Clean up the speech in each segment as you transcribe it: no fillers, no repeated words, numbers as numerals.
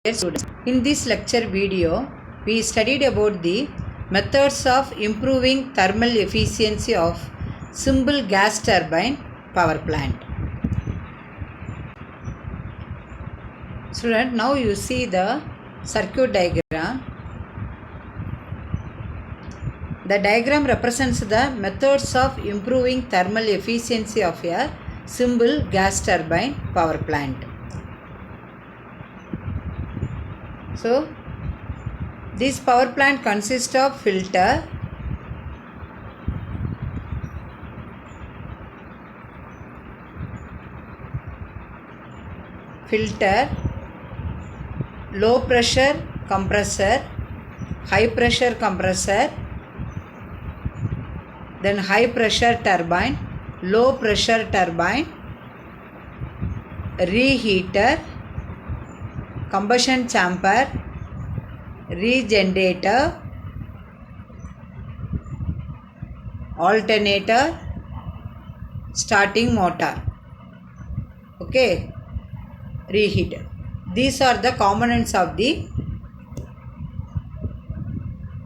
Dear students, in this lecture video, we studied about the methods of improving thermal efficiency of simple gas turbine power plant. Student, now you see the circuit diagram. The diagram represents the methods of improving thermal efficiency of a simple gas turbine power plant. So, this power plant consists of filter, low pressure compressor, high pressure compressor, then high pressure turbine, low pressure turbine, reheater, combustion chamber, regenerator, alternator, starting motor. Okay, reheater. These are the components of the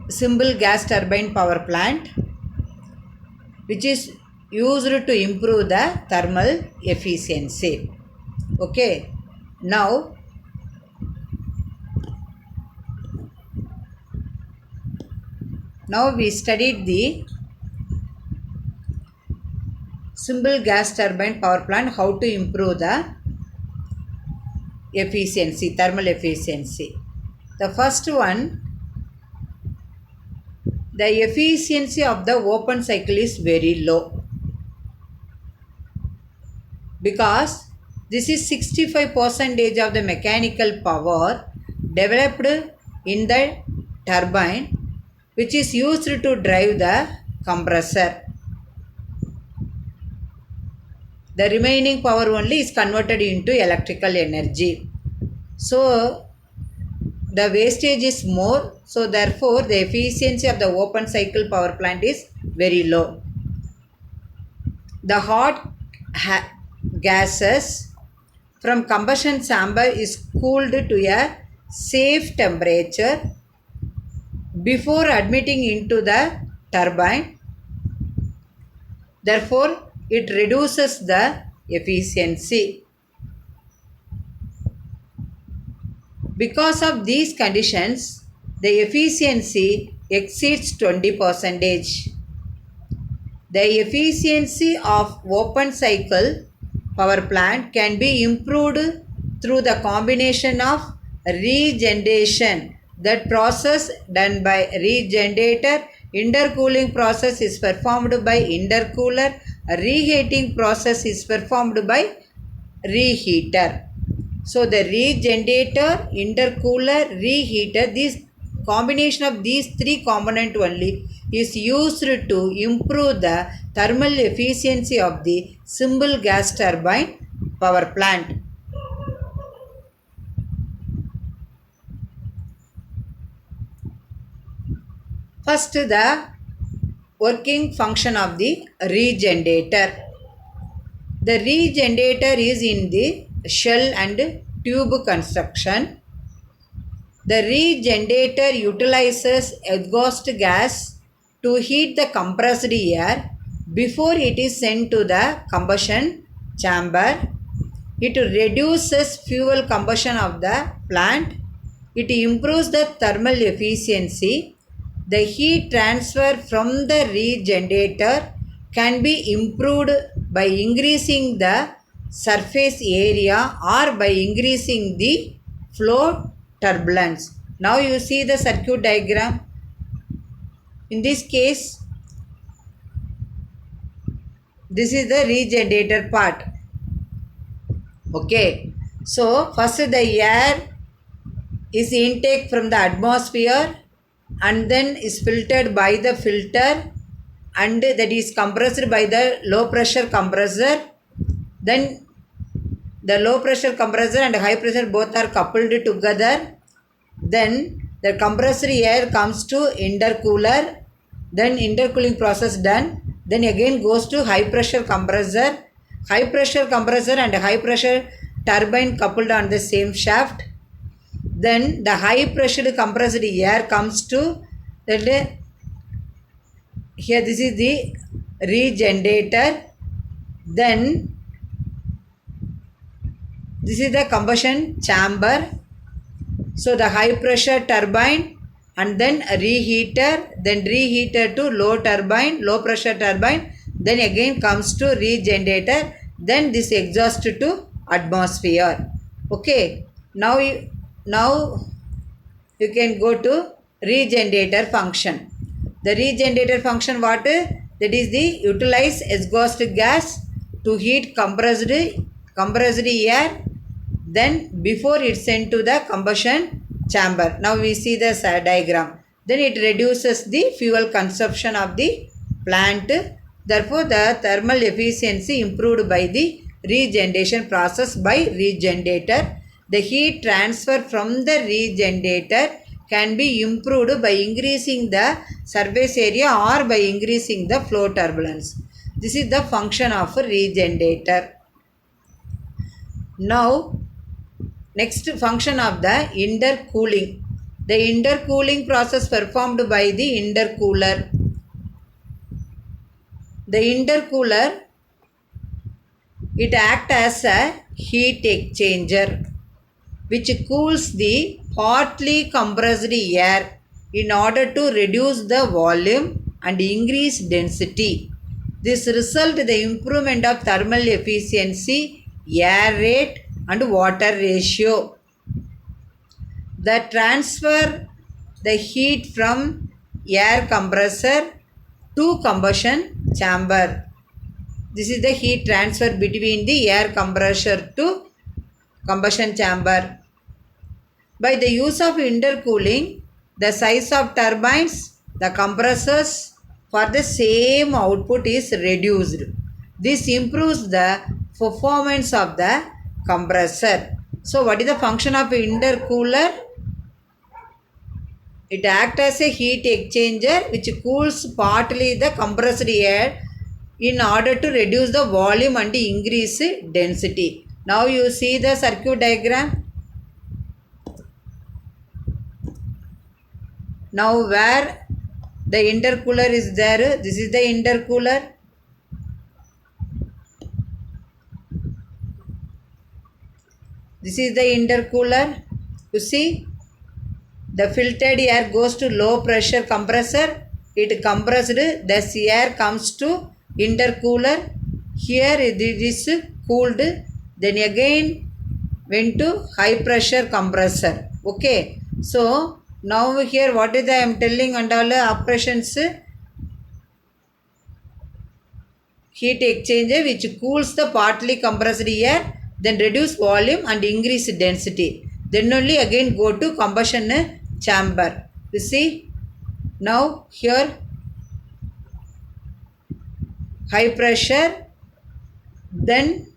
simple gas turbine power plant, which is used to improve the thermal efficiency. Okay, now we studied the simple gas turbine power plant, how to improve the efficiency, thermal efficiency. The first one, the efficiency of the open cycle is very low because this is 65% of the mechanical power developed in the turbine, which is used to drive the compressor. The remaining power only is converted into electrical energy. So, the wastage is more. So, therefore, the efficiency of the open cycle power plant is very low. The hot gases from combustion chamber is cooled to a safe temperature before admitting into the turbine. Therefore, it reduces the efficiency. Because of these conditions, the efficiency exceeds 20%. The efficiency of open cycle power plant can be improved through the combination of regeneration. That process done by regenerator, intercooling process is performed by intercooler, reheating process is performed by reheater. So the regenerator, intercooler, reheater, this combination of these three components only is used to improve the thermal efficiency of the simple gas turbine power plant. First, the working function of the regenerator. The regenerator is in the shell and tube construction. The regenerator utilizes exhaust gas to heat the compressed air before it is sent to the combustion chamber. It reduces fuel combustion of the plant. It improves the thermal efficiency. The heat transfer from the regenerator can be improved by increasing the surface area or by increasing the flow turbulence. Now you see the circuit diagram. In this case, this is the regenerator part. Okay. So, first the air is intake from the atmosphere and then is filtered by the filter and that is compressed by the low pressure compressor. Then the low pressure compressor and high pressure both are coupled together. Then the compressed air comes to intercooler. Then intercooling process done. Then again goes to high pressure compressor. High pressure compressor and high pressure turbine coupled on the same shaft. Then the high pressure compressed air comes to that. Here this is the regenerator. Then this is the combustion chamber. So the high pressure turbine and then a reheater, then reheater to low turbine, low pressure turbine, then again comes to regenerator, then this exhaust to atmosphere. Okay, now you can go to regenerator function. The regenerator function what? That is the utilize exhaust gas to heat compressed air, then before it's sent to the combustion chamber. Now we see the diagram. Then it reduces the fuel consumption of the plant. Therefore, the thermal efficiency improved by the regeneration process by regenerator. The heat transfer from the regenerator can be improved by increasing the surface area or by increasing the flow turbulence. This is the function of a regenerator. Now, next function of the intercooling. The intercooling process performed by the intercooler. The intercooler, it acts as a heat exchanger which cools the partly compressed air in order to reduce the volume and increase density. This results in the improvement of thermal efficiency, air rate and water ratio. The transfer the heat from air compressor to combustion chamber. This is the heat transfer between the air compressor to combustion chamber. By the use of intercooling, the size of turbines, the compressors for the same output is reduced. This improves the performance of the compressor. So what is the function of intercooler? It acts as a heat exchanger which cools partly the compressed air in order to reduce the volume and increase density. Now you see the circuit diagram. Now where the intercooler is there, this is the intercooler. This is the intercooler. You see, the filtered air goes to low pressure compressor. It compressed, this air comes to intercooler. Here it is cooled. Then again went to high pressure compressor. Okay. So now here what is I am telling and all operations? Heat exchanger which cools the partly compressed air, then reduce volume and increase density. Then only again go to combustion chamber. You see, now here high pressure, then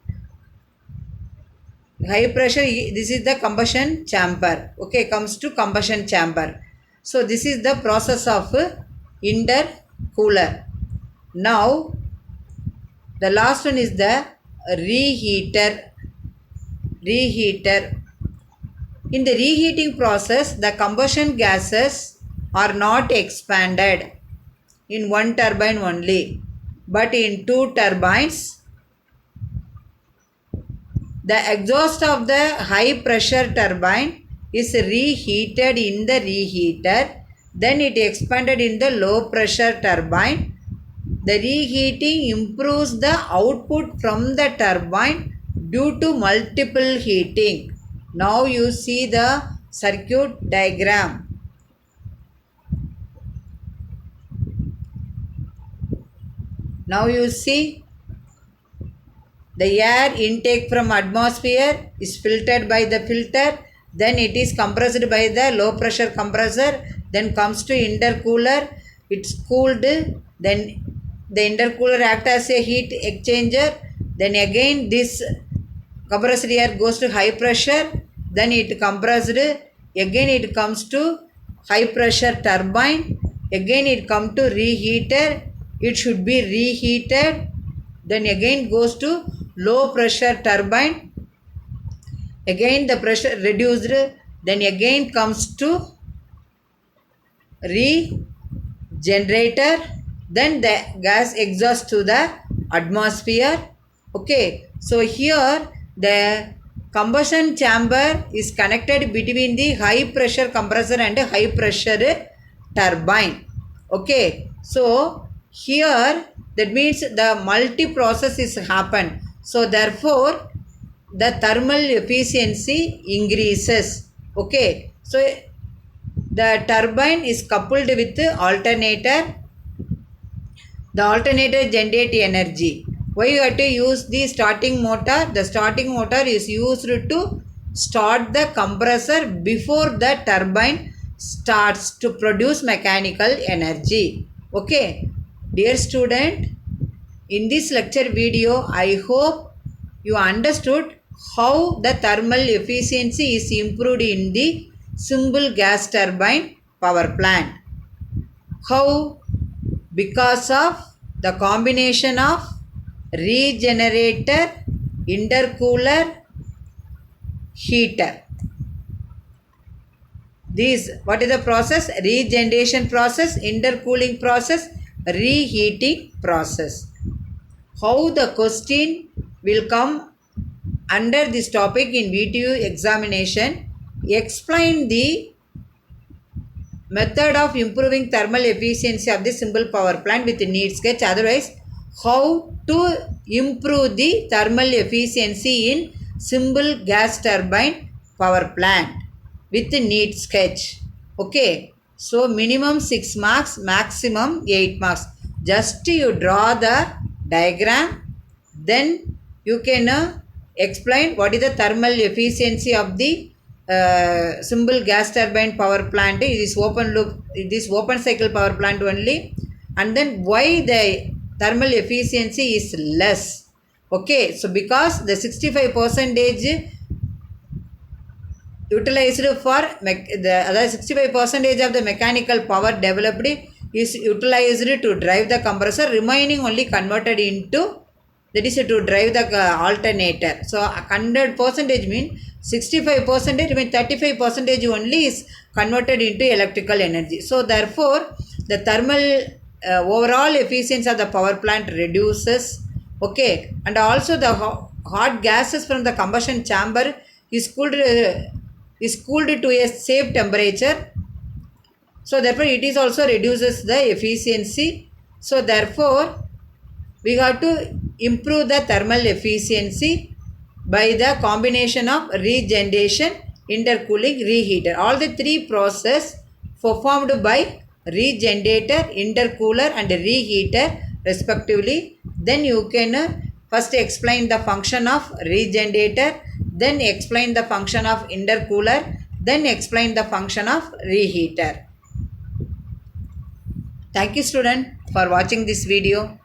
high pressure, this is the combustion chamber. Okay, comes to combustion chamber. So this is the process of intercooler. Now the last one is the reheater. In the reheating process, the combustion gases are not expanded in one turbine only, but in two turbines. The exhaust of the high pressure turbine is reheated in the reheater, then it expanded in the low pressure turbine. The reheating improves the output from the turbine due to multiple heating. Now you see the circuit diagram. Now you see the air intake from atmosphere is filtered by the filter, then it is compressed by the low pressure compressor, then comes to intercooler, it's cooled, then the intercooler acts as a heat exchanger, then again this compressed air goes to high pressure, then it compressed, again it comes to high pressure turbine, again it comes to reheater, it should be reheated, then again goes to low pressure turbine, again the pressure reduced, then again comes to regenerator, then the gas exhausts to the atmosphere. Okay, so here the combustion chamber is connected between the high pressure compressor and high pressure turbine. Okay, so here that means the multi process is happen, so therefore the thermal efficiency increases. Okay, so the turbine is coupled with the alternator. The alternator generate energy. Why you have to use the starting motor? The starting motor is used to start the compressor before the turbine starts to produce mechanical energy. Okay, dear student, in this lecture video, I hope you understood how the thermal efficiency is improved in the simple gas turbine power plant. How? Because of the combination of regenerator, intercooler, heater. These, what is the process? Regeneration process, intercooling process, reheating process. How the question will come under this topic in VTU examination? Explain the method of improving thermal efficiency of the simple power plant with need sketch. Otherwise, how to improve the thermal efficiency in simple gas turbine power plant with need sketch. Okay, so minimum 6 marks, maximum 8 marks. Just you draw the diagram, then you can explain what is the thermal efficiency of the simple gas turbine power plant. It is open loop, it is open cycle power plant only, and then why the thermal efficiency is less. Okay, so because the 65 percentage utilized for the other 65 percentage of the mechanical power developed is utilized to drive the compressor, remaining only converted into, that is to drive the alternator. So 100 percentage mean 65 percentage mean 35 percentage only is converted into electrical energy. So therefore the thermal overall efficiency of the power plant reduces. Okay, and also the hot gases from the combustion chamber is cooled to a safe temperature. So therefore it is also reduces the efficiency. So therefore we have to improve the thermal efficiency by the combination of regeneration, intercooling, reheater. All the three process performed by regenerator, intercooler and reheater respectively. Then you can first explain the function of regenerator, then explain the function of intercooler, then explain the function of reheater. Thank you student for watching this video.